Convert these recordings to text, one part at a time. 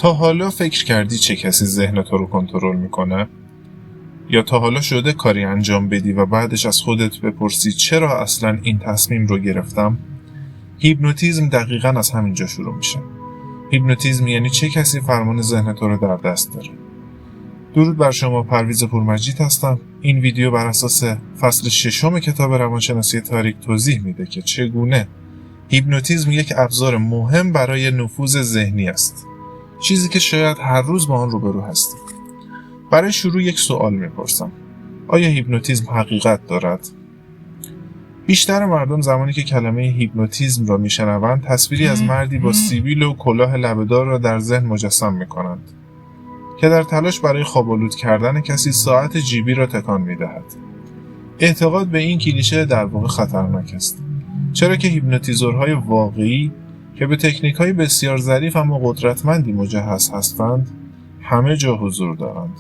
تا حالا فکر کردی چه کسی ذهن تو رو کنترل میکنه؟ یا تا حالا شده کاری انجام بدی و بعدش از خودت بپرسی چرا اصلا این تصمیم رو گرفتم؟ هیپنوتیزم دقیقاً از همینجا شروع میشه. هیپنوتیزم یعنی چه کسی فرمان ذهن تو رو در دست داره. درود بر شما، پرویز پورمجید هستم. این ویدیو بر اساس فصل 6 کتاب روانشناسی تاریک توضیح میده که چگونه هیپنوتیزم یک ابزار مهم برای نفوذ ذهنی است. چیزی که شاید هر روز با آن روبرو هستید. برای شروع یک سوال میپرسم. آیا هیپنوتیزم حقیقت دارد؟ بیشتر مردم زمانی که کلمه هیپنوتیزم را میشنوند تصویری از مردی با سیبیل و کلاه لبه‌دار را در ذهن مجسم میکنند که در تلاش برای خواب‌آلود کردن کسی ساعت جیبی را تکان میدهد. اعتقاد به این کلیشه در واقع خطرناک است، چرا که هیپنوتیزورهای واقعی که به تکنیک‌های بسیار ظریف اما قدرتمندی مجهز هستند همه جا حضور دارند.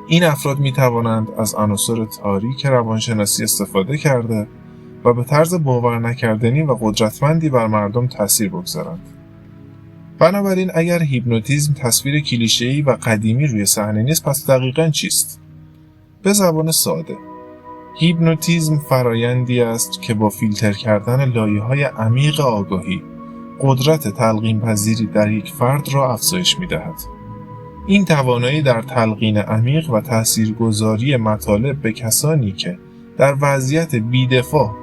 این افراد می توانند از عناصر تاریک روانشناسی استفاده کرده و به طرز باور نکردنی و قدرتمندی بر مردم تأثیر بگذارند. بنابراین اگر هیپنوتیزم تصویر کلیشه‌ای و قدیمی روی صحنه نیست، پس دقیقاً چیست؟ به زبان ساده، هیپنوتیزم فرایندی است که با فیلتر کردن لایه‌های عمیق آگاهی قدرت تلقین پذیری در یک فرد را افزایش می‌دهد. این توانایی در تلقین عمیق و تاثیرگذاری مطالب به کسانی که در وضعیت بی‌دفاع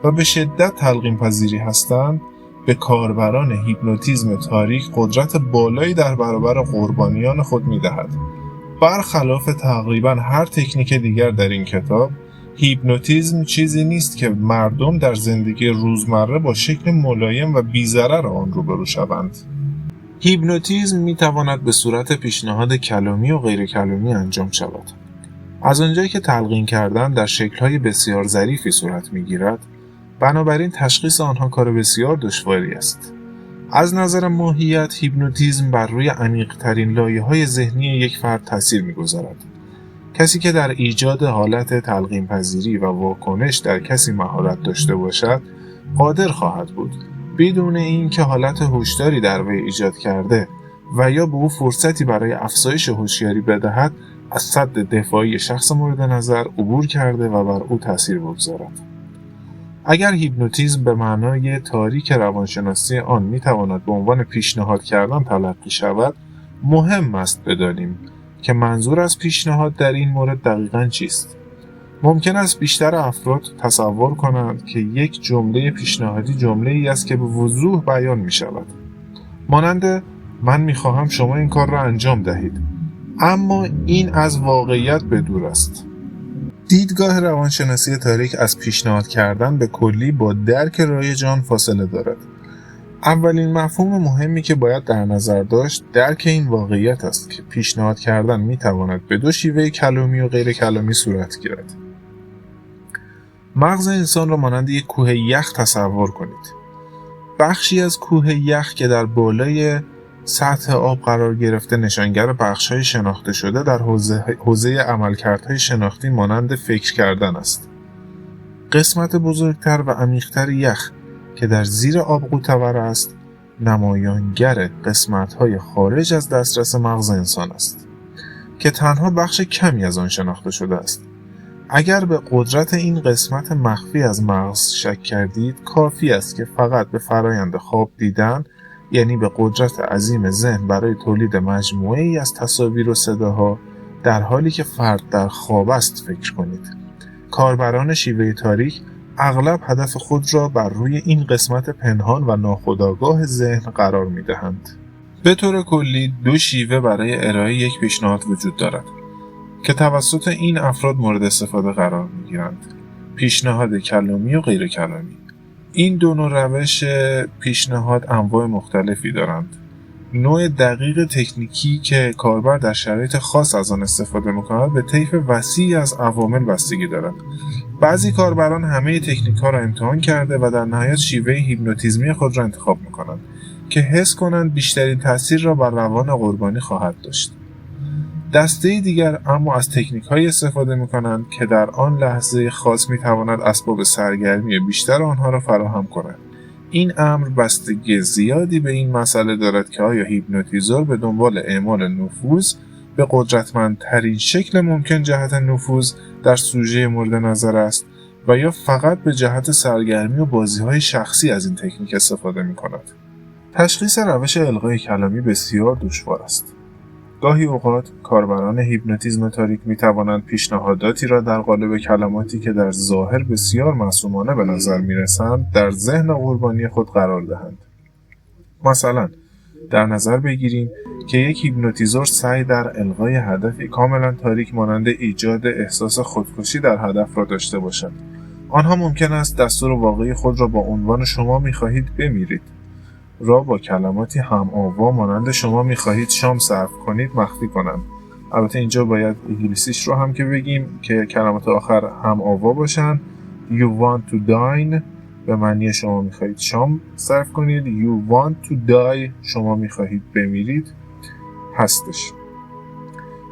و به شدت تلقین پذیری هستند به کاربران هیپنوتیزم تاریک قدرت بالایی در برابر قربانیان خود می‌دهد. برخلاف تقریباً هر تکنیک دیگر در این کتاب، هیپنوتیزم چیزی نیست که مردم در زندگی روزمره با شکل ملایم و بی‌ضرر آن روبرو شوند. هیپنوتیزم می‌تواند به صورت پیشنهاد کلامی و غیر کلامی انجام شود. از آنجایی که تلقین کردن در شکل‌های بسیار ظریفی صورت می‌گیرد، بنابراین تشخیص آنها کار بسیار دشواری است. از نظر ماهیت، هیپنوتیزم بر روی عمیق‌ترین لایه‌های ذهنی یک فرد تأثیر می‌گذارد. کسی که در ایجاد حالت تلقین پذیری و واکنش در کسی مهارت داشته باشد، قادر خواهد بود بدون اینکه حالت هوشداری در وی ایجاد کرده و یا به او فرصتی برای افزایش هوشیاری بدهد، از سد دفاعی شخص مورد نظر عبور کرده و بر او تأثیر بگذارد. اگر هیپنوتیزم به معنای تاریک روانشناسی آن میتواند به عنوان پیشنهاد کردن تلقی شود، مهم است بدانیم که منظور از پیشنهاد در این مورد دقیقاً چیست. ممکن است بیشتر افراد تصور کنند که یک جمله پیشنهادی جمله‌ای است که به وضوح بیان می شود. مانند من می خواهم شما این کار را انجام دهید. اما این از واقعیت به دور است. دیدگاه روانشناسی تاریک از پیشنهاد کردن به کلی با درک رایج آن فاصله دارد. اولین مفهوم مهمی که باید در نظر داشت درک این واقعیت است که پیشنهاد کردن می تواند به دو شیوه کلامی و غیر کلامی صورت گیرد. مغز انسان را مانند یک کوه یخ تصور کنید. بخشی از کوه یخ که در بالای سطح آب قرار گرفته نشانگر بخش‌های شناخته شده در حوزه عملکردهای شناختی مانند فکر کردن است. قسمت بزرگتر و عمیق‌تر یخ که در زیر آب غوطه‌ور است، نمایانگر قسمت‌های خارج از دسترس مغز انسان است که تنها بخش کمی از آن شناخته شده است. اگر به قدرت این قسمت مخفی از مغز شک کردید، کافی است که فقط به فرایند خواب دیدن، یعنی به قدرت عظیم ذهن برای تولید مجموعه‌ای از تصاویر و صداها در حالی که فرد در خواب است فکر کنید. کاربران شیوه تاریک اغلب هدف خود را بر روی این قسمت پنهان و ناخودآگاه ذهن قرار می‌دهند. به طور کلی دو شیوه برای ارائه یک پیشنهاد وجود دارد که توسط این افراد مورد استفاده قرار می‌گیرند: پیشنهاد کلامی و غیر کلامی. این دو نوع روش پیشنهاد انواع مختلفی دارند. نوع دقیق تکنیکی که کاربر در شرایط خاص از آن استفاده می‌کند به طیف وسیعی از عوامل بستگی دارد. بعضی کاربران همه تکنیک‌ها را امتحان کرده و در نهایت شیوه هیپنوتیزمی خود را انتخاب می‌کنند که حس کنند بیشترین تأثیر را بر روان قربانی خواهد داشت. دسته دیگر اما از تکنیک‌هایی استفاده می‌کنند که در آن لحظه خاص می‌تواند اسباب سرگرمی بیشتر آنها را فراهم کند این امر بستگی زیادی به این مسئله دارد که آیا هیپنوتیزور به دنبال اعمال نفوذ به قدرتمندترین شکل ممکن جهت نفوذ در سوژه مورد نظر است و یا فقط به جهت سرگرمی و بازی‌های شخصی از این تکنیک استفاده می‌کند. تشخیص روش القای کلامی بسیار دشوار است. گاهی اوقات کاربران هیپنوتیزم تاریک می‌توانند پیشنهاداتی را در قالب کلماتی که در ظاهر بسیار معصومانه به نظر می‌رسند در ذهن قربانی خود قرار دهند. مثلا در نظر بگیریم که یک هیپنوتیزور سعی در القای هدفی کاملا تاریک مانند ایجاد احساس خودکشی در هدف را داشته باشد. آنها ممکن است دستور واقعی خود را با عنوان شما می‌خواهید بمیرید را با کلماتی هم آوا مانند شما می‌خواهید شام صرف کنید مخفی کنند. البته اینجا باید انگلیسیش رو هم که بگیم که کلمات آخر هم آوا باشن. You want to dine به معنی شما می‌خواهید شام صرف کنید. You want to die شما می‌خواهید بمیرید هستش.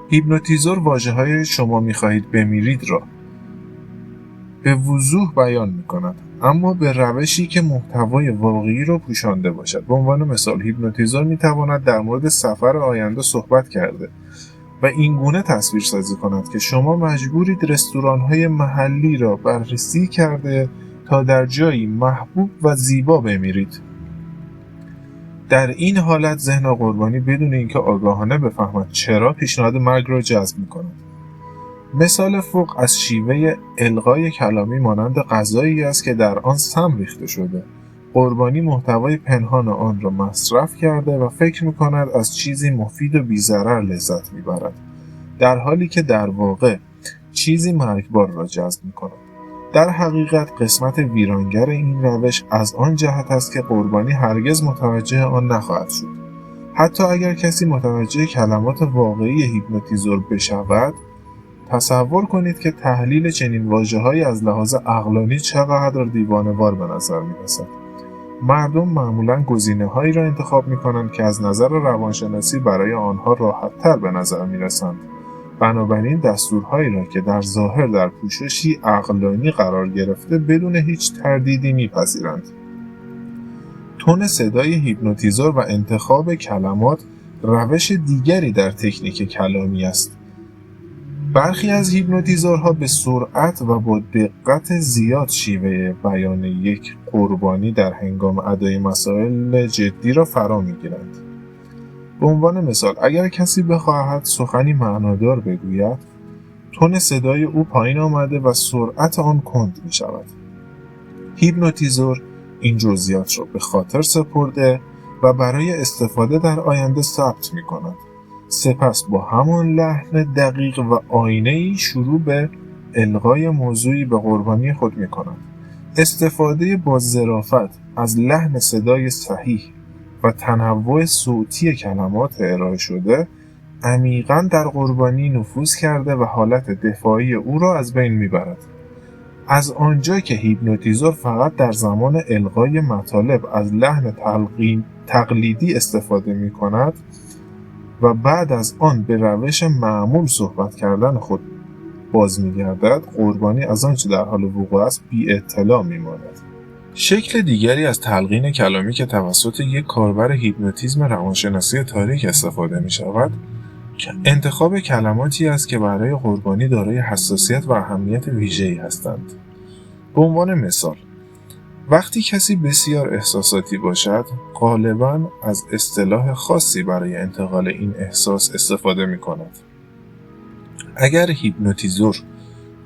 هیپنوتیزور واژه‌های شما می‌خواهید بمیرید را به وضوح بیان می‌کند، اما به روشی که محتوای واقعی را پوشانده باشد. به عنوان مثال هیپنوتیزور می‌تواند در مورد سفر آینده صحبت کرده و این گونه تصویر سازی کند که شما مجبورید رستوران‌های محلی را بررسی کرده تا در جایی محبوب و زیبا بمیرید. در این حالت ذهن قربانی بدون اینکه آگاهانه بفهمد چرا پیشنهاد مرگ را جذب می‌کند. مثال فوق از شیوه القای کلامی مانند غذایی است که در آن سم ریخته شده. قربانی محتوای پنهان آن را مصرف کرده و فکر می‌کند از چیزی مفید و بی‌ضرر لذت می‌برد، در حالی که در واقع چیزی مرگبار را جذب می‌کند. در حقیقت قسمت ویرانگر این روش از آن جهت است که قربانی هرگز متوجه آن نخواهد شد. حتی اگر کسی متوجه کلمات واقعی هیپنوتیزور بشود، تصور کنید که تحلیل چنین واژه‌هایی از لحاظ عقلانی چقدر دیوانه‌وار به نظر می‌رسد. مردم معمولاً گزینه‌هایی را انتخاب می‌کنند که از نظر روانشناسی برای آنها راحت‌تر به نظر می‌رسند. بنابراین دستورهایی را که در ظاهر در پوششی عقلانی قرار گرفته بدون هیچ تردیدی می‌پذیرند. تون صدای هیپنوتیزور و انتخاب کلمات روش دیگری در تکنیک کلامی است. برخی از هیپنوتیزورها به سرعت و با دقت زیاد شیوه بیان یک قربانی در هنگام ادای مسائل جدی را فرا می‌گیرند. به عنوان مثال اگر کسی بخواهد سخنی معنادار بگوید، تون صدای او پایین آمده و سرعت آن کند می‌شود. هیپنوتیزور این جزئیات را به خاطر سپرده و برای استفاده در آینده ثبت می‌کند. سپس با همان لحن دقیق و آینه‌ای شروع به القای موضوعی به قربانی خود می‌کند. استفاده با ظرافت از لحن صدای صحیح و تنوع صوتی کلمات ارائه شده عمیقاً در قربانی نفوذ کرده و حالت دفاعی او را از بین می‌برد. از آنجا که هیپنوتیزور فقط در زمان القای مطالب از لحن تقلیدی استفاده می‌کند و بعد از آن به روش معمول صحبت کردن خود باز می‌گردد، قربانی از آنچه در حال وقوع است بی اطلاع می‌ماند. شکل دیگری از تلقین کلامی که توسط یک کاربر هیپنوتیزم روانشناسی تاریک استفاده می‌شود، انتخاب کلماتی است که برای قربانی دارای حساسیت و اهمیت ویژه‌ای هستند. به عنوان مثال، وقتی کسی بسیار احساساتی باشد، غالباً از اصطلاح خاصی برای انتقال این احساس استفاده می‌کند. اگر هیپنوتیزور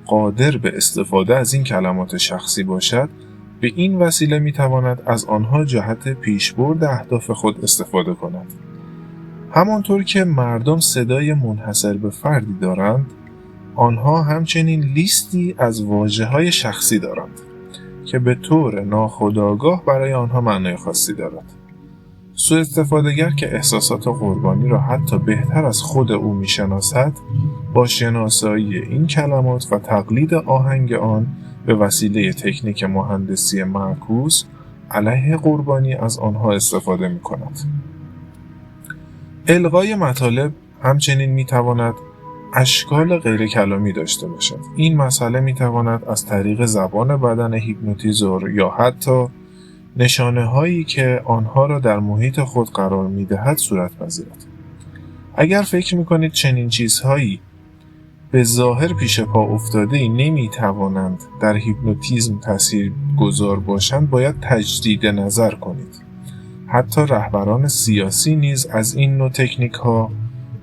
قادر به استفاده از این کلمات شخصی باشد، به این وسیله می‌تواند از آنها جهت پیشبرد اهداف خود استفاده کند. همانطور که مردم صدای منحصر به فردی دارند، آنها همچنین لیستی از واژه‌های شخصی دارند که به طور ناخودآگاه برای آنها معنای خاصی دارد. سوء استفاده‌گر که احساسات قربانی را حتی بهتر از خود او می‌شناسد، با شناسایی این کلمات و تقلید آهنگ آن به وسیله تکنیک مهندسی معکوس علیه قربانی از آنها استفاده می‌کند. القای مطالب همچنین می‌تواند اشکال غیر کلامی داشته باشد. این مسئله می‌تواند از طریق زبان بدن هیپنوتیزور یا حتی نشانه هایی که آنها را در محیط خود قرار می دهد صورت پذیرد. اگر فکر می کنید چنین چیزهایی به ظاهر پیش پا افتاده نمی توانند در هیپنوتیزم تأثیر گذار باشند، باید تجدید نظر کنید. حتی رهبران سیاسی نیز از این نوع تکنیک ها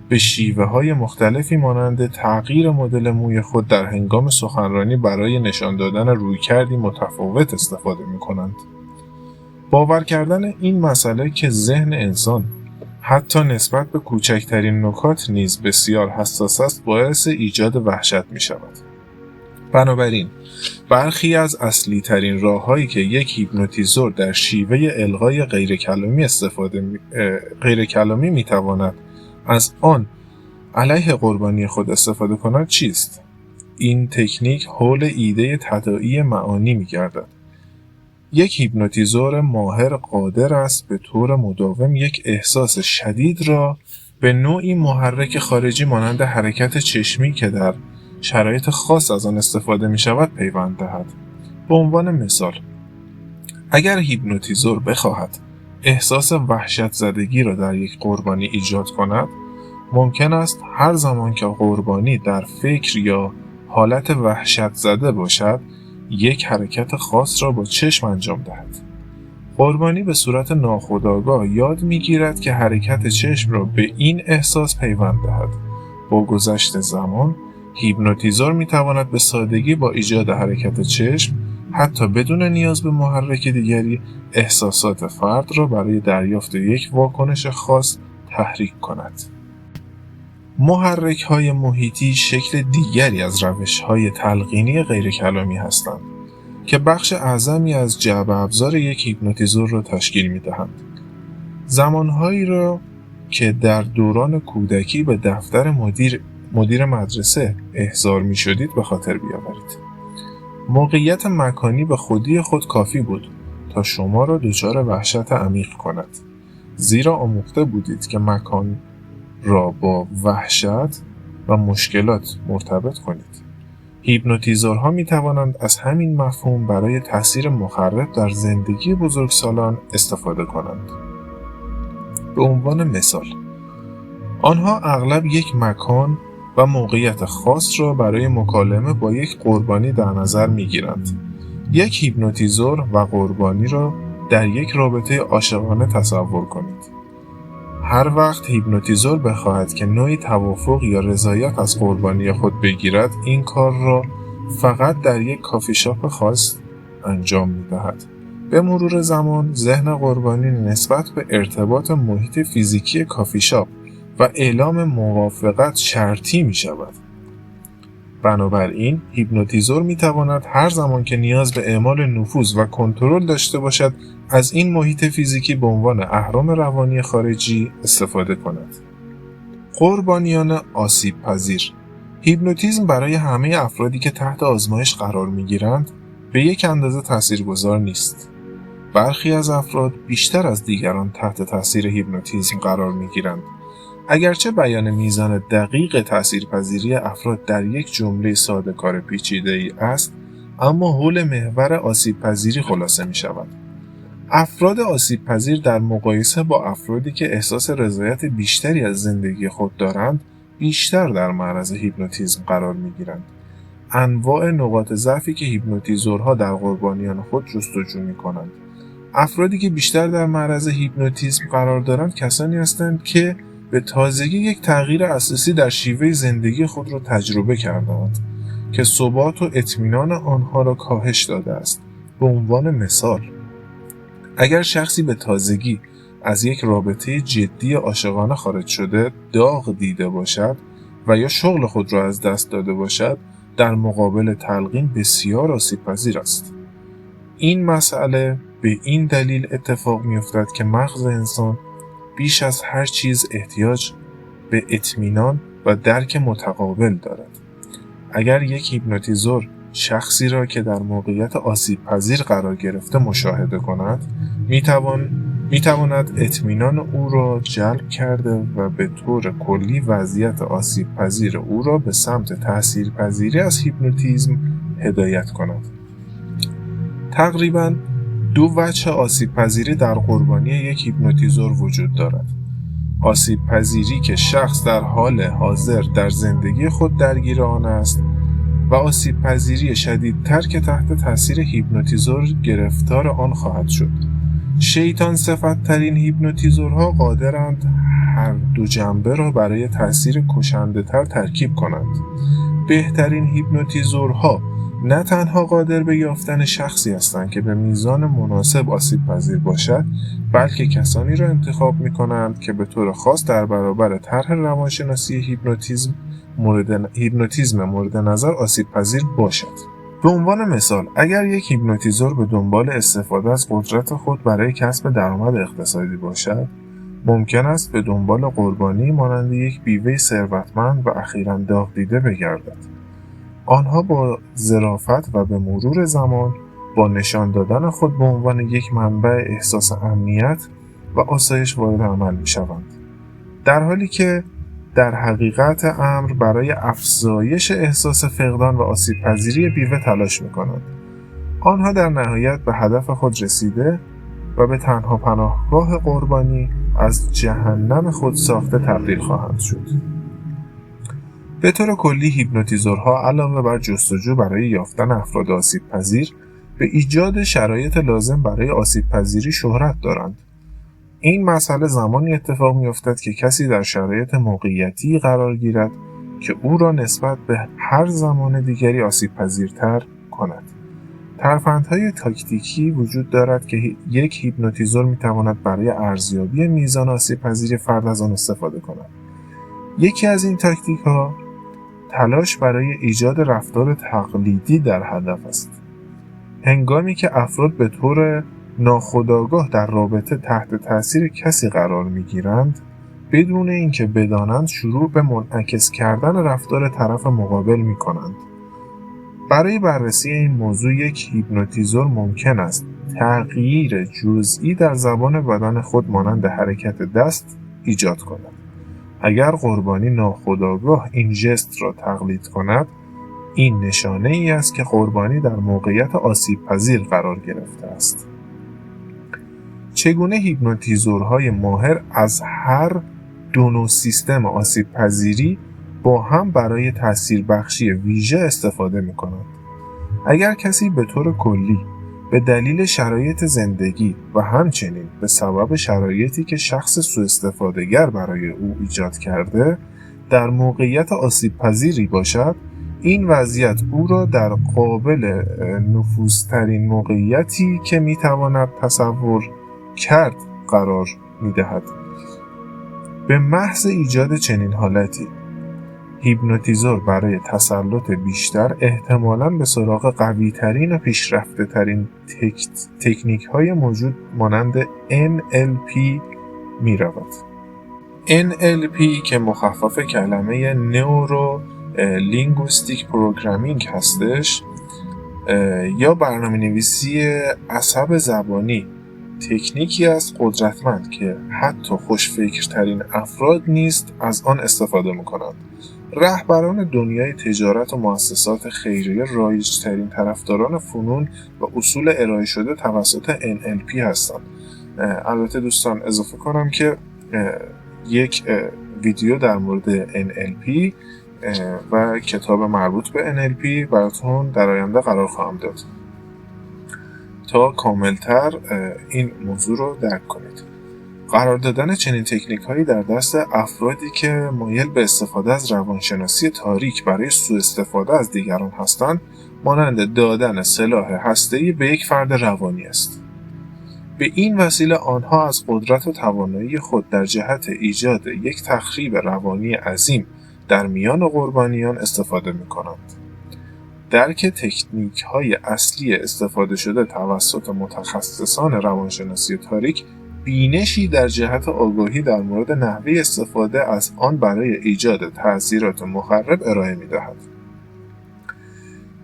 به شیوه های مختلفی مانند تغییر مدل موی خود در هنگام سخنرانی برای نشان دادن رویکردی متفاوت استفاده می کنند. باور کردن این مسئله که ذهن انسان حتی نسبت به کوچکترین نکات نیز بسیار حساس است باعث ایجاد وحشت می شود. بنابراین برخی از اصلی ترین راه‌هایی که یک هیپنوتیزور در شیوه القای غیرکلامی می تواند از آن علیه قربانی خود استفاده کند چیست؟ این تکنیک حول ایده تداعی معانی می گردد. یک هیپنوتیزور ماهر قادر است به طور مداوم یک احساس شدید را به نوعی محرک خارجی مانند حرکت چشمی که در شرایط خاص از آن استفاده می شود پیوند دهد. به عنوان مثال، اگر هیپنوتیزور بخواهد احساس وحشت زدگی را در یک قربانی ایجاد کند، ممکن است هر زمان که قربانی در فکر یا حالت وحشت زده باشد، یک حرکت خاص را با چشم انجام دهد. قربانی به صورت ناخودآگاه یاد می‌گیرد که حرکت چشم را به این احساس پیوند دهد. با گذشت زمان، هیپنوتیزور می‌تواند به سادگی با ایجاد حرکت چشم، حتی بدون نیاز به محرک دیگری، احساسات فرد را برای دریافت یک واکنش خاص تحریک کند. محرک‌های محیطی شکل دیگری از روش‌های تلقینی غیرکلامی هستند که بخش اعظمی از جعبه ابزار یک هیپنوتیزور را تشکیل می‌دهند. زمانهایی را که در دوران کودکی به دفتر مدیر مدرسه احضار می‌شدید به خاطر بیاورید. موقعیت مکانی به خودی خود کافی بود تا شما را دچار وحشت عمیق کند، زیرا آموخته بودید که مکان را با وحشت و مشکلات مرتبط کنید. هیپنوتیزورها می توانند از همین مفهوم برای تأثیر مخرب در زندگی بزرگسالان استفاده کنند. به عنوان مثال، آنها اغلب یک مکان و موقعیت خاص را برای مکالمه با یک قربانی در نظر می گیرند. یک هیپنوتیزور و قربانی را در یک رابطه عاشقانه تصور کنید. هر وقت هیپنوتیزور بخواهد که نوعی توافق یا رضایت از قربانی خود بگیرد، این کار را فقط در یک کافی شاپ خاص انجام می‌دهد. به مرور زمان، ذهن قربانی نسبت به ارتباط محیط فیزیکی کافی شاپ و اعلام موافقت شرطی می‌شود. بنابراین هیپنوتیزور می‌تواند هر زمان که نیاز به اعمال نفوذ و کنترل داشته باشد از این محیط فیزیکی به عنوان اهرم روانی خارجی استفاده کند. قربانیان آسیب پذیر. هیپنوتیزم برای همه افرادی که تحت آزمایش قرار می‌گیرند به یک اندازه تاثیرگذار نیست. برخی از افراد بیشتر از دیگران تحت تاثیر هیپنوتیزم قرار می‌گیرند. اگرچه بیان میزان دقیق تاثیرپذیری افراد در یک جمله ساده کار پیچیده‌ای است، اما حول محور آسیب پذیری خلاصه می شود. افراد آسیب پذیر در مقایسه با افرادی که احساس رضایت بیشتری از زندگی خود دارند، بیشتر در معرض هیپنوتیزم قرار می گیرند. انواع نقاط ضعفی که هیپنوتیزورها در قربانیان خود جستجو می کنند. افرادی که بیشتر در معرض هیپنوتیزم قرار دارند کسانی هستند که به تازگی یک تغییر اساسی در شیوه زندگی خود را تجربه کردند که ثبات و اطمینان آنها را کاهش داده است. به عنوان مثال، اگر شخصی به تازگی از یک رابطه جدی عاشقانه خارج شده، داغ دیده باشد و یا شغل خود را از دست داده باشد، در مقابل تلقین بسیار آسیب‌پذیر است. این مسئله به این دلیل اتفاق می‌افتد که مغز انسان بیش از هر چیز احتیاج به اطمینان و درک متقابل دارد. اگر یک هیپنوتیزور شخصی را که در موقعیت آسیب پذیر قرار گرفته مشاهده کند، میتواند اطمینان او را جلب کرده و به طور کلی وضعیت آسیب پذیر او را به سمت تاثیرپذیری از هیپنوتیزم هدایت کند. تقریباً دو وجه آسیب پذیری در قربانی یک هیپنوتیزور وجود دارد. آسیب پذیری که شخص در حال حاضر در زندگی خود درگیر آن است و آسیب پذیری شدیدتر که تحت تاثیر هیپنوتیزور گرفتار آن خواهد شد. شیطان صفت ترین هیپنوتیزورها قادرند هر دو جنبه را برای تاثیر کشنده تر ترکیب کنند. بهترین هیپنوتیزورها نه تنها قادر به یافتن شخصی هستند که به میزان مناسب آسیب پذیر باشد، بلکه کسانی را انتخاب می کنند که به طور خاص در برابر طرح روانشناسی هیپنوتیزم مورد نظر آسیب پذیر باشد. به عنوان مثال، اگر یک هیپنوتیزور به دنبال استفاده از قدرت خود برای کسب درآمد اقتصادی باشد، ممکن است به دنبال قربانی مانند یک بیوه ثروتمند و اخیراً داغ دیده بگردد. آنها با ظرافت و به مرور زمان با نشان دادن خود به عنوان یک منبع احساس امنیت و آسایش وارد عمل می‌شوند، در حالی که در حقیقت امر برای افزایش احساس فقدان و آسیب پذیری بیوه تلاش می‌کنند. آنها در نهایت به هدف خود رسیده و به تنها پناهگاه قربانی از جهنم خود ساخته تبدیل خواهند شد. به طور کلی هیپنوتیزورها علاوه بر جستجو برای یافتن افراد آسیب پذیر، به ایجاد شرایط لازم برای آسیب پذیری شهرت دارند. این مسئله زمانی اتفاق می‌افتد که کسی در شرایط موقعیتی قرار گیرد که او را نسبت به هر زمان دیگری آسیب پذیرتر کند. ترفندهای تاکتیکی وجود دارد که یک هیپنوتیزور می‌تواند برای ارزیابی میزان آسیب پذیری فرد از آن استفاده کند. یکی از این تاکتیک‌ها تلاش برای ایجاد رفتار تقلیدی در هدف است. هنگامی که افراد به طور ناخودآگاه در رابطه تحت تاثیر کسی قرار می‌گیرند، بدون اینکه بدانند شروع به منعکس کردن رفتار طرف مقابل می‌کنند. برای بررسی این موضوع یک هیپنوتیزور ممکن است تغییر جزئی در زبان بدن خود مانند حرکت دست ایجاد کند. اگر قربانی ناخودآگاه این ژست را تقلید کند، این نشانه ای است که قربانی در موقعیت آسیب پذیر قرار گرفته است. چگونه هیپنوتیزورهای ماهر از هر دو نوع سیستم آسیب پذیری با هم برای تأثیر بخشی ویژه استفاده می کنند؟ اگر کسی به طور کلی به دلیل شرایط زندگی و همچنین به سبب شرایطی که شخص سوء استفاده‌گر برای او ایجاد کرده در موقعیت آسیب پذیری باشد، این وضعیت او را در قابل نفوذترین موقعیتی که میتواند تصور کرد قرار میدهد. به محض ایجاد چنین حالتی، هیپنوتیزور برای تسلط بیشتر احتمالاً به سراغ قوی‌ترین و پیشرفته‌ترین تکنیک‌های موجود مانند NLP می رود. NLP که مخفف کلمه نورو لینگویستیک پروگرامینگ هستش یا برنامه‌نویسی عصب زبانی، تکنیکی است قدرتمند که حتی خوشفکرترین افراد نیز از آن استفاده می‌کنند. رهبران دنیای تجارت و مؤسسات خیریه رایج‌ترین طرفداران فنون و اصول ارائه شده توسط NLP هستند. البته دوستان اضافه کنم که یک ویدیو در مورد NLP و کتاب مربوط به NLP براتون در آینده قرار خواهم داد تا کاملتر این موضوع رو درک کنید. قرار دادن چنین تکنیک هایی در دست افرادی که مایل به استفاده از روانشناسی تاریک برای سوء استفاده از دیگران هستند، مانند دادن سلاح هسته‌ای به یک فرد روانی است. به این وسیله آنها از قدرت و توانایی خود در جهت ایجاد یک تخریب روانی عظیم در میان قربانیان استفاده می‌کنند. درک تکنیک‌های اصلی استفاده شده توسط متخصصان روانشناسی تاریک بینشی در جهت آگاهی در مورد نحوه استفاده از آن برای ایجاد تأثیرات مخرب ارائه می‌دهد.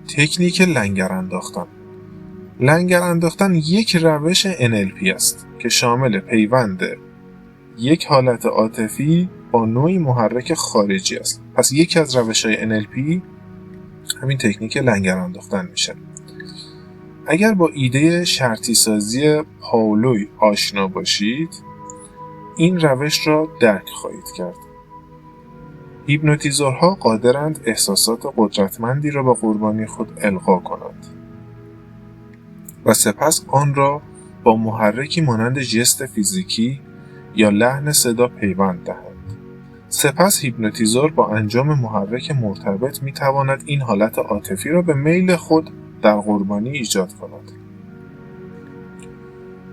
تکنیک لنگر انداختن. لنگر انداختن یک روش NLP است که شامل پیوند یک حالت عاطفی با نوعی محرک خارجی است. پس یکی از روش‌های NLP همین تکنیک لنگر انداختن میشه. اگر با ایده شرطی سازی پاولوی آشنا باشید، این روش را درک خواهید کرد. هیپنوتیزورها قادرند احساسات قدرتمندی را به قربانی خود القا کنند و سپس آن را با محرکی مانند ژست فیزیکی یا لحن صدا پیوند دهند. سپس هیپنوتیزور با انجام محرک مرتبط می‌تواند این حالت عاطفی را به میل خود در قربانی ایجاد کند.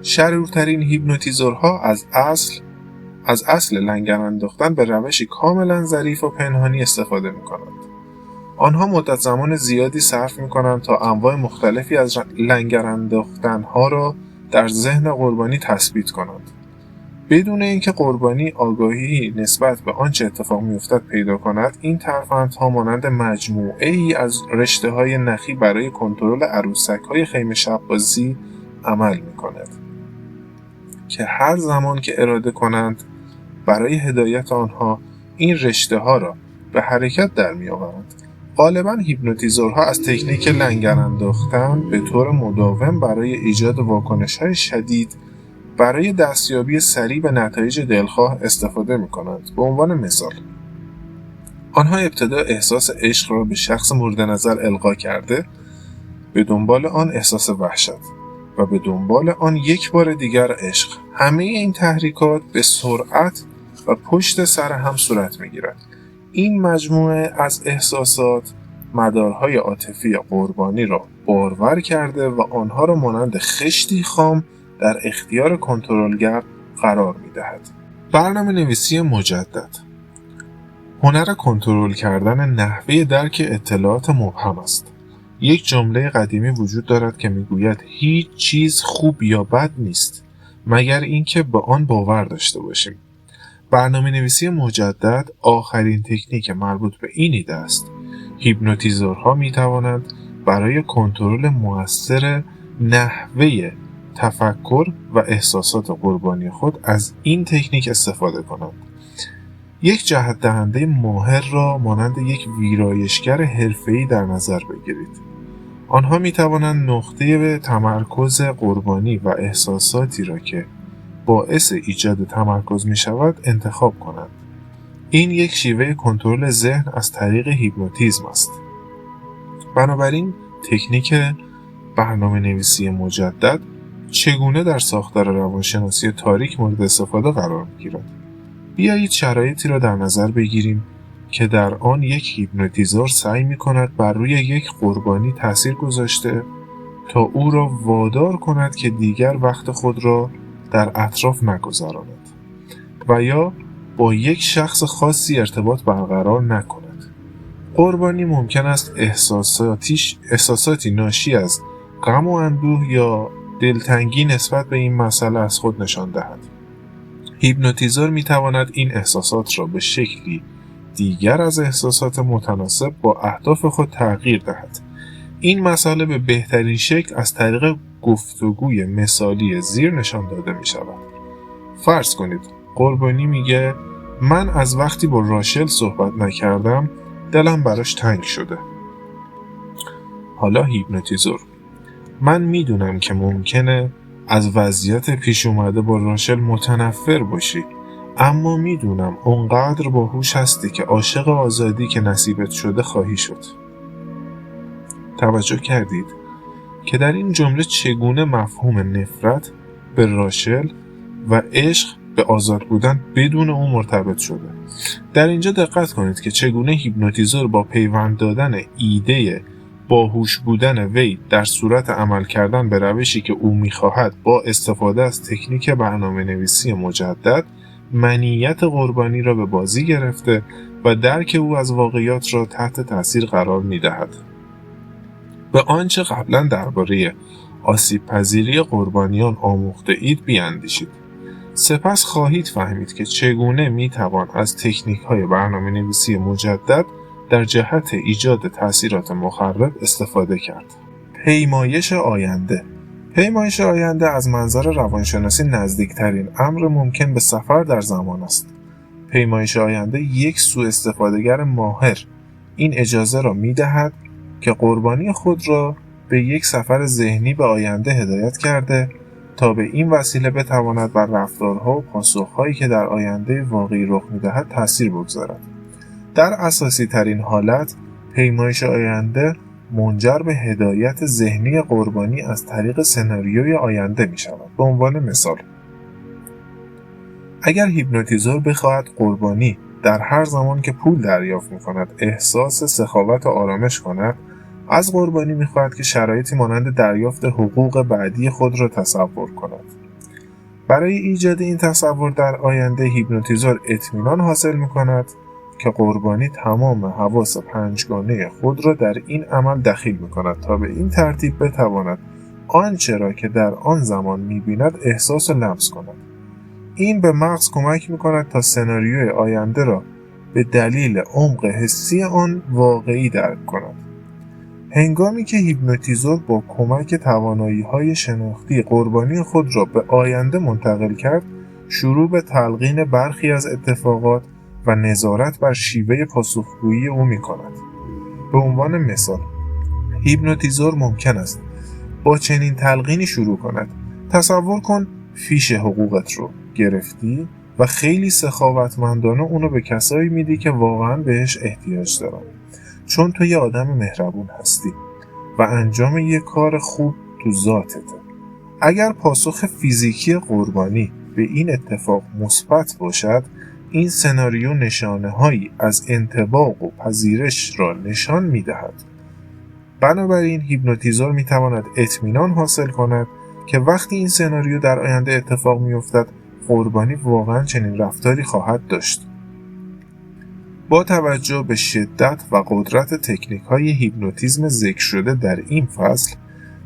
شرورترین هیپنوتیزورها از اصل لنگر انداختن به روشی کاملا ظریف و پنهانی استفاده می‌کنند. آنها مدت زمان زیادی صرف می‌کنند تا انواع مختلفی از لنگر انداختن‌ها را در ذهن قربانی تثبیت کنند. بدون اینکه قربانی آگاهی نسبت به آنچه اتفاق می‌افتد پیدا کند، این ترفندها مانند مجموعه‌ای از رشته‌های نخی برای کنترل عروسک‌های خیمه شب‌بازی عمل می‌کند که هر زمان که اراده کنند برای هدایت آنها این رشته‌ها را به حرکت در می‌آورند. غالباً هیپنوتیزورها از تکنیک لنگر انداختن به طور مداوم برای ایجاد واکنش‌های شدید برای دستیابی سریع به نتایج دلخواه استفاده می‌کنند. به عنوان مثال، آنها ابتدا احساس عشق را به شخص مورد نظر القا کرده، به دنبال آن احساس وحشت و به دنبال آن یک بار دیگر عشق. همه این تحریکات به سرعت و پشت سر هم صورت می‌گیرد. این مجموعه از احساسات مدارهای عاطفی قربانی را بارور کرده و آنها را مانند خشتی خام در اختیار کنترلگر قرار می‌دهد. برنامه‌نویسی مجدد هنر کنترل کردن نحوه درک اطلاعات مبهم است. یک جمله قدیمی وجود دارد که میگوید هیچ چیز خوب یا بد نیست مگر اینکه به آن باور داشته باشیم. برنامه‌نویسی مجدد آخرین تکنیک مربوط به این ایده است. هیپنوتیزورها می‌توانند برای کنترل مؤثر نحوه تفکر و احساسات قربانی خود از این تکنیک استفاده کنند. یک جهت دهنده ماهر را مانند یک ویرایشگر حرفه‌ای در نظر بگیرید. آنها می توانند نقطه به تمرکز قربانی و احساساتی را که باعث ایجاد تمرکز می شود انتخاب کنند. این یک شیوه کنترل ذهن از طریق هیپنوتیزم است. بنابراین تکنیک برنامه‌نویسی مجدد چگونه در ساختار روانشناسی تاریک مورد استفاده قرار می‌گیرد؟ بیایید شرایطی را در نظر بگیریم که در آن یک هیپنوتیزور سعی می‌کند بر روی یک قربانی تأثیر گذاشته تا او را وادار کند که دیگر وقت خود را در اطراف نگذراند و یا با یک شخص خاصی ارتباط برقرار نکند. قربانی ممکن است احساساتی ناشی از غم و اندوه یا دلتنگی نسبت به این مسئله از خود نشان دهد. هیپنوتیزور می‌تواند این احساسات را به شکلی دیگر از احساسات متناسب با اهداف خود تغییر دهد. این مسئله به بهترین شکل از طریق گفتگوی مثالی زیر نشان داده می‌شود. فرض کنید قربانی میگه من از وقتی با راشل صحبت نکردم دلم براش تنگ شده. حالا هیپنوتیزور: من میدونم که ممکنه از وضعیت پیش اومده با راشل متنفر باشی، اما میدونم اونقدر باهوش هستی که عاشق آزادی که نصیبت شده خواهی شد. توجه کردید که در این جمله چگونه مفهوم نفرت به راشل و عشق به آزاد بودن بدون اون مرتبط شده. در اینجا دقت کنید که چگونه هیپنوتیزور با پیوند دادن ایده باهوش بودن وی در صورت عمل کردن به روشی که او می‌خواهد با استفاده از تکنیک برنامه‌نویسی مجدد منیت قربانی را به بازی گرفته و درک او از واقعیات را تحت تاثیر قرار می‌دهد. به آنچه قبلا درباره آسیب پذیری قربانیان آموخته اید بیاندیشید. سپس خواهید فهمید که چگونه می‌توان از تکنیک‌های برنامه‌نویسی مجدد در جهت ایجاد تأثیرات مخرب استفاده کرد. پیمایش آینده. پیمایش آینده از منظر روانشناسی نزدیکترین امر ممکن به سفر در زمان است. پیمایش آینده یک سوء استفادهگر ماهر این اجازه را می‌دهد که قربانی خود را به یک سفر ذهنی به آینده هدایت کرده تا به این وسیله بتواند بر رفتارها و پاسخهایی که در آینده واقعی رخ می‌دهد تأثیر بگذارد. در اساسی ترین حالت، پیمایش آینده منجر به هدایت ذهنی قربانی از طریق سناریوی آینده می شود. به عنوان مثال، اگر هیپنوتیزور بخواهد قربانی در هر زمان که پول دریافت می کند احساس سخاوت و آرامش کند، از قربانی می خواهد که شرایطی مانند دریافت حقوق بعدی خود را تصور کند. برای ایجاد این تصور در آینده، هیپنوتیزور اطمینان حاصل می کند که قربانی تمام حواس پنجگانه خود را در این عمل دخیل می کند تا به این ترتیب بتواند آنچه را که در آن زمان می بیند احساس و لمس کند. این به مغز کمک می کند تا سناریوی آینده را به دلیل عمق حسی آن واقعی درک کند. هنگامی که هیپنوتیزور با کمک توانایی‌های شناختی قربانی خود را به آینده منتقل کرد، شروع به تلقین برخی از اتفاقات و نظارت بر شیوه پاسخگویی او می کند. به عنوان مثال، هیپنوتیزور ممکن است با چنین تلقینی شروع کند: تصور کن فیش حقوقت رو گرفتی و خیلی سخاوتمندانه اونو به کسایی میدی که واقعا بهش احتیاج دارن، چون تو یه آدم مهربون هستی و انجام یه کار خوب تو ذاتته. اگر پاسخ فیزیکی قربانی به این اتفاق مثبت باشد، این سناریو نشانه‌هایی از انطباق و پذیرش را نشان می‌دهد. بنابراین هیپنوتیزور می‌تواند اطمینان حاصل کند که وقتی این سناریو در آینده اتفاق می‌افتد، قربانی واقعاً چنین رفتاری خواهد داشت. با توجه به شدت و قدرت تکنیک‌های هیپنوتیزم ذکر شده در این فصل،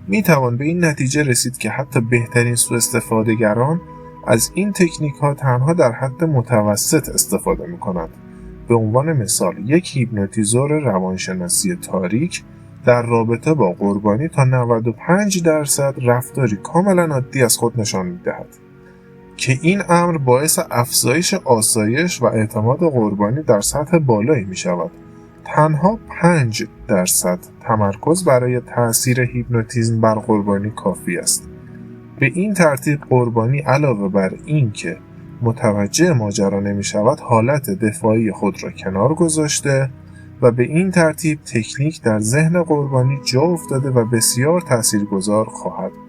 می‌توان به این نتیجه رسید که حتی بهترین سوءاستفاده‌گران از این تکنیک‌ها تنها در حد متوسط استفاده می‌کنند. به عنوان مثال، یک هیپنوتیزور روانشناسی تاریک در رابطه با قربانی تا 95% رفتاری کاملا عادی از خود نشان می‌دهد که این امر باعث افزایش آسایش و اعتماد قربانی در سطح بالایی می‌شود. تنها 5% تمرکز برای تأثیر هیپنوتیزم بر قربانی کافی است. به این ترتیب قربانی علاوه بر این که متوجه ماجرا نمی‌شود، حالت دفاعی خود را کنار گذاشته و به این ترتیب تکنیک در ذهن قربانی جا افتاده و بسیار تاثیرگذار خواهد بود.